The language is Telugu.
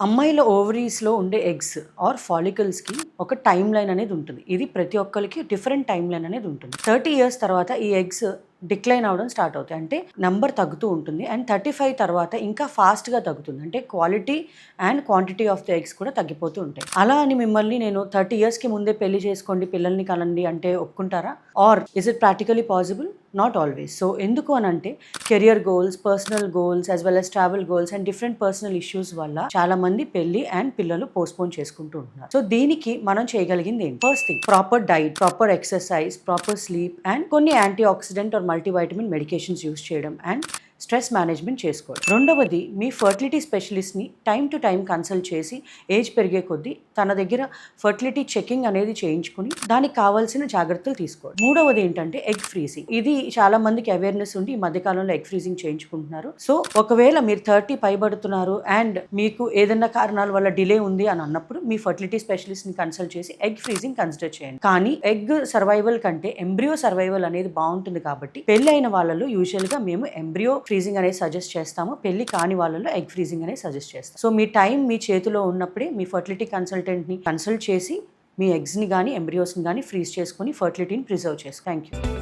అమ్మాయిల ఓవరీస్‌లో ఉండే ఎగ్స్ ఆర్ ఫాలికల్స్‌కి ఒక టైమ్ లైన్ అనేది ఉంటుంది. ఇది ప్రతి ఒక్కళ్ళకి డిఫరెంట్ టైమ్ లైన్ అనేది ఉంటుంది. 30 ఇయర్స్ తర్వాత ఈ ఎగ్స్ డిక్లైన్ అవ్వడం స్టార్ట్ అవుతాయి. అంటే నంబర్ తగ్గుతూ ఉంటుంది. అండ్ 35 తర్వాత ఇంకా ఫాస్ట్‌గా తగ్గుతుంది. అంటే quality and quantity of the eggs కూడా తగ్గిపోతూ ఉంటాయి. అలా అని మిమ్మల్ని నేను 30 ఇయర్స్‌కి ముందే పెళ్లి చేసుకోండి, పిల్లల్ని కనండి అంటే ఒప్పుకుంటారా? Are is it practically possible? Not always. So ఎందుకు అనంటే career goals, personal goals as well as travel goals and different personal issues వల్ల చాలా మంది పెళ్లి అండ్ పిల్లలు పోస్ట్పోన్ చేసుకుంటూ ఉంటున్నారు. సో దీనికి మనం చేయగలిగింది ఏంటి? First thing, proper diet, proper exercise, proper sleep and కొన్ని antioxidant or multivitamin medications use చేయడం అండ్ స్ట్రెస్ మేనేజ్మెంట్ చేసుకోవడం. రెండవది, మీ ఫర్టిలిటీ స్పెషలిస్ట్ని టైం టు టైం కన్సల్ట్ చేసి ఏజ్ పెరిగే కొద్దీ తన దగ్గర ఫర్టిలిటీ చెకింగ్ అనేది చేయించుకుని దానికి కావాల్సిన జాగ్రత్తలు తీసుకోవడం. మూడవది ఏంటంటే ఎగ్ ఫ్రీజింగ్. ఇది చాలా మందికి అవేర్నెస్ ఉండి ఈ మధ్యకాలంలో ఎగ్ ఫ్రీజింగ్ చేయించుకుంటున్నారు. సో ఒకవేళ మీరు 30 పైబడుతున్నారు అండ్ మీకు ఏదైనా కారణాల వల్ల డిలే ఉంది అని అన్నప్పుడు మీ ఫర్టిలిటీ స్పెషలిస్ట్ని కన్సల్ట్ చేసి ఎగ్ ఫ్రీజింగ్ కన్సిడర్ చేయండి. కానీ ఎగ్ సర్వైవల్ కంటే ఎంబ్రియో సర్వైవల్ అనేది బాగుంటుంది కాబట్టి పెళ్లి అయిన వాళ్ళలో యూజువల్గా మేము ఎంబ్రియో ఫ్రీజింగ్ అనేది సజెస్ట్ చేస్తాము. పెళ్లి కాని వాళ్ళలో ఎగ్ ఫ్రీజింగ్ అనేది సజెస్ట్ చేస్తాం. సో మీ టైం మీ చేతిలో ఉన్నప్పుడే మీ ఫర్టిలిటీ కన్సల్టెంట్ని కన్సల్ట్ చేసి మీ ఎగ్స్ని కానీ ఎంబ్రియోస్ని కానీ ఫ్రీజ్ చేసుకుని ఫర్టిలిటీని ప్రిజర్వ్ చేసుకోండి. Thank you.